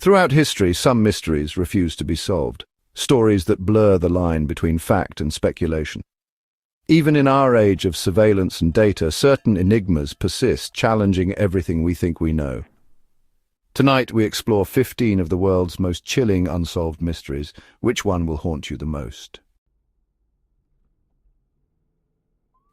Throughout history, some mysteries refuse to be solved, stories that blur the line between fact and speculation. Even in our age of surveillance and data, certain enigmas persist, challenging everything we think we know. Tonight, we explore 15 of the world's most chilling unsolved mysteries. Which one will haunt you the most?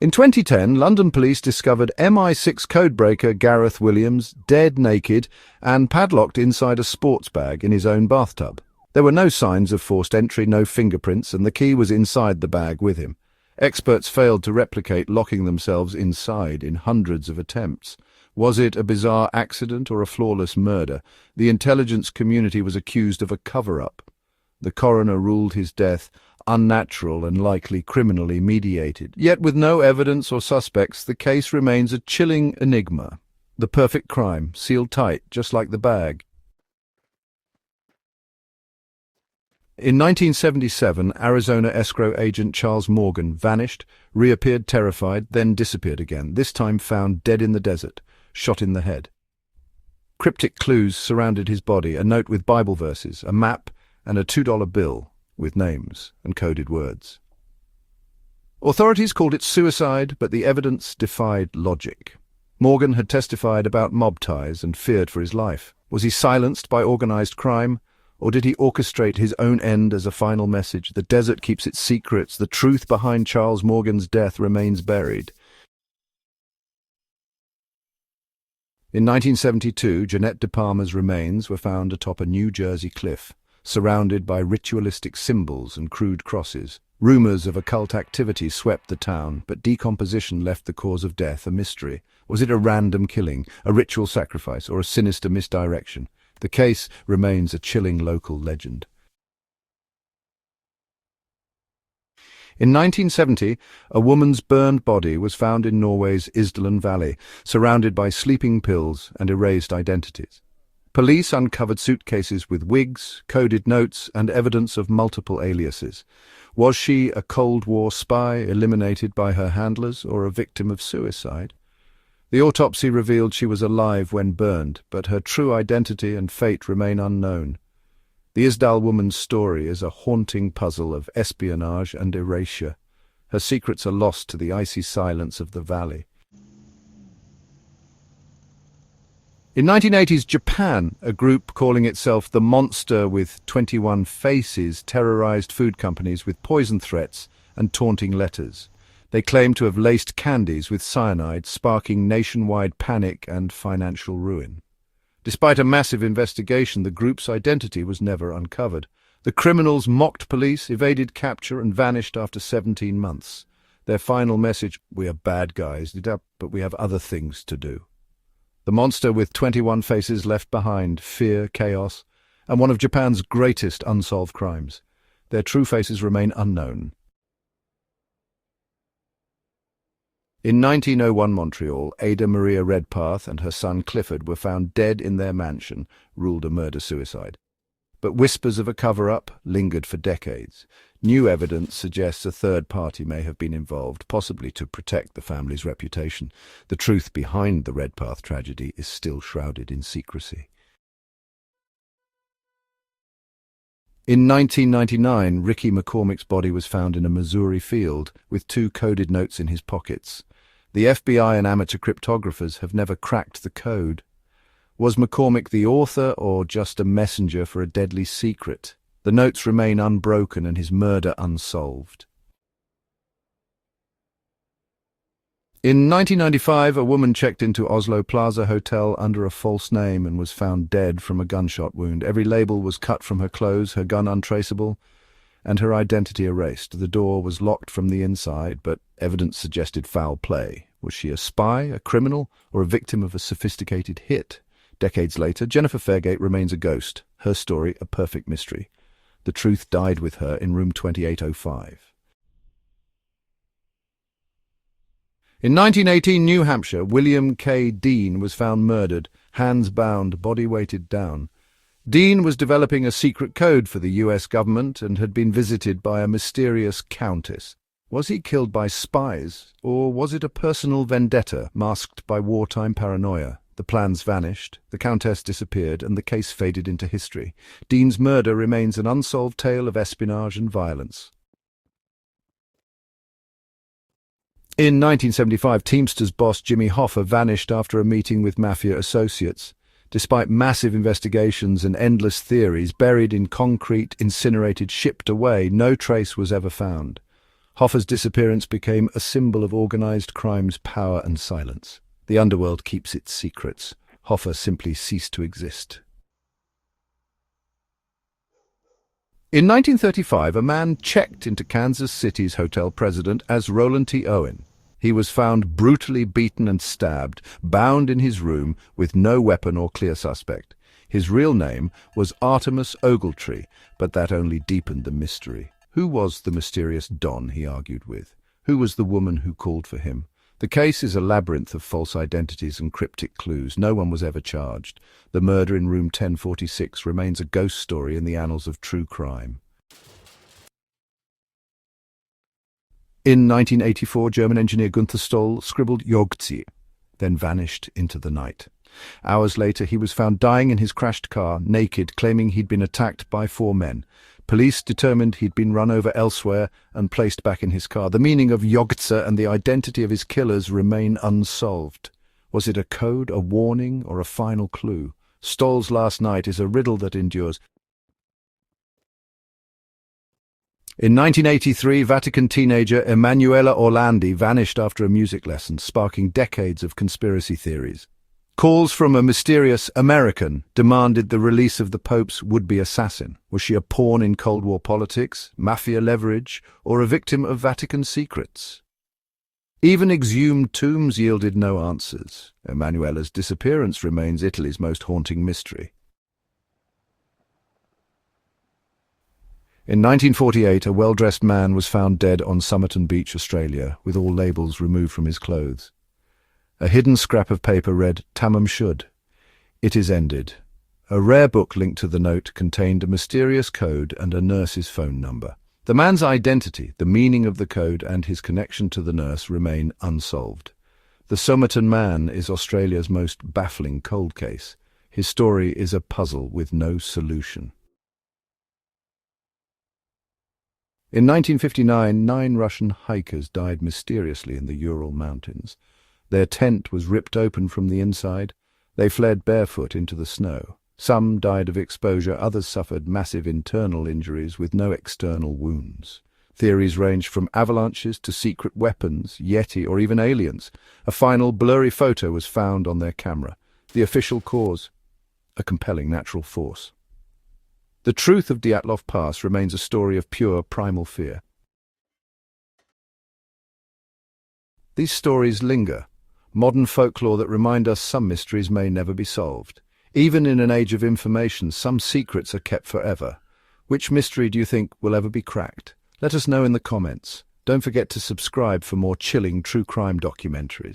In 2010, London police discovered MI6 codebreaker Gareth Williams dead naked and padlocked inside a sports bag in his own bathtub. There were no signs of forced entry, no fingerprints, and the key was inside the bag with him. Experts failed to replicate locking themselves inside in hundreds of attempts. Was it a bizarre accident or a flawless murder? The intelligence community was accused of a cover-up. The coroner ruled his death unnatural and likely criminally mediated. Yet with no evidence or suspects, the case remains a chilling enigma. The perfect crime, sealed tight, just like the bag. In 1977, Arizona escrow agent Charles Morgan vanished, reappeared terrified, then disappeared again, this time found dead in the desert, shot in the head. Cryptic clues surrounded his body, a note with Bible verses, a map, and a $2 bill with names and coded words. Authorities called it suicide, but the evidence defied logic. Morgan had testified about mob ties and feared for his life. Was he silenced by organized crime? Or did he orchestrate his own end as a final message? The desert keeps its secrets. The truth behind Charles Morgan's death remains buried. In 1972, Jeannette DePalma's remains were found atop a New Jersey cliff, surrounded by ritualistic symbols and crude crosses. Rumors of occult activity swept the town, but decomposition left the cause of death a mystery. Was it a random killing, a ritual sacrifice, or a sinister misdirection? The case remains a chilling local legend. In 1970, a woman's burned body was found in Norway's Isdal Valley, surrounded by sleeping pills and erased identities. Police uncovered suitcases with wigs, coded notes, and evidence of multiple aliases. Was she a Cold War spy eliminated by her handlers, or a victim of suicide? The autopsy revealed she was alive when burned, but her true identity and fate remain unknown. The Isdal Woman's story is a haunting puzzle of espionage and erasure. Her secrets are lost to the icy silence of the valley. In 1980's Japan, a group calling itself the Monster with 21 Faces terrorized food companies with poison threats and taunting letters. They claim to have laced candies with cyanide, sparking nationwide panic and financial ruin. Despite a massive investigation, the group's identity was never uncovered. The criminals mocked police, evaded capture, and vanished after 17 months. Their final message: "We are bad guys, but we have other things to do." The monster with 21 faces left behind fear, chaos, and one of Japan's greatest unsolved crimes. Their true faces remain unknown. In 1901 Montreal, Ada Maria Redpath and her son Clifford were found dead in their mansion, ruled a murder-suicide. But whispers of a cover-up lingered for decades. New evidence suggests a third party may have been involved, possibly to protect the family's reputation. The truth behind the Redpath tragedy is still shrouded in secrecy. In 1999, Ricky McCormick's body was found in a Missouri field, with 2 coded notes in his pockets. The FBI and amateur cryptographers have never cracked the code. Was McCormick the author, or just a messenger for a deadly secret? The notes remain unbroken and his murder unsolved. In 1995, a woman checked into Oslo Plaza Hotel under a false name and was found dead from a gunshot wound. Every label was cut from her clothes, her gun untraceable, and her identity erased. The door was locked from the inside, but evidence suggested foul play. Was she a spy, a criminal, or a victim of a sophisticated hit? Decades later, Jennifer Fairgate remains a ghost. Her story a perfect mystery. The truth died with her in room 2805. In 1918, New Hampshire, William K. Dean was found murdered, hands bound, body weighted down. Dean was developing a secret code for the U.S. government and had been visited by a mysterious countess. Was he killed by spies, or was it a personal vendetta masked by wartime paranoia? The plans vanished, the Countess disappeared, and the case faded into history. Dean's murder remains an unsolved tale of espionage and violence. In 1975, Teamsters boss Jimmy Hoffa vanished after a meeting with mafia associates. Despite massive investigations and endless theories, buried in concrete, incinerated, shipped away, no trace was ever found. Hoffa's disappearance became a symbol of organized crime's power and silence. The underworld keeps its secrets. Hoffa simply ceased to exist. In 1935, a man checked into Kansas City's hotel president as Roland T. Owen. He was found brutally beaten and stabbed, bound in his room with no weapon or clear suspect. His real name was Artemus Ogletree, but that only deepened the mystery. Who was the mysterious Don he argued with? Who was the woman who called for him? The case is a labyrinth of false identities and cryptic clues. No one was ever charged. The murder in room 1046 remains a ghost story in the annals of true crime. In 1984, German engineer Günther Stoll scribbled Jogzi, then vanished into the night. Hours later, he was found dying in his crashed car, naked, claiming he'd been attacked by 4 men. Police determined he'd been run over elsewhere and placed back in his car. The meaning of Jogze and the identity of his killers remain unsolved. Was it a code, a warning, or a final clue? Stoll's last night is a riddle that endures. In 1983, Vatican teenager Emanuela Orlandi vanished after a music lesson, sparking decades of conspiracy theories. Calls from a mysterious American demanded the release of the Pope's would-be assassin. Was she a pawn in Cold War politics, mafia leverage, or a victim of Vatican secrets? Even exhumed tombs yielded no answers. Emanuela's disappearance remains Italy's most haunting mystery. In 1948, a well-dressed man was found dead on Somerton Beach, Australia, with all labels removed from his clothes. A hidden scrap of paper read, "Tamam Shud. It is ended." A rare book linked to the note contained a mysterious code and a nurse's phone number. The man's identity, the meaning of the code, and his connection to the nurse remain unsolved. The Somerton Man is Australia's most baffling cold case. His story is a puzzle with no solution. In 1959, 9 Russian hikers died mysteriously in the Ural Mountains. Their tent was ripped open from the inside. They fled barefoot into the snow. Some died of exposure, others suffered massive internal injuries with no external wounds. Theories ranged from avalanches to secret weapons, Yeti, or even aliens. A final blurry photo was found on their camera. The official cause: a compelling natural force. The truth of Dyatlov Pass remains a story of pure primal fear. These stories linger, modern folklore that remind us some mysteries may never be solved. Even in an age of information, some secrets are kept forever. Which mystery do you think will ever be cracked? Let us know in the comments. Don't forget to subscribe for more chilling true crime documentaries.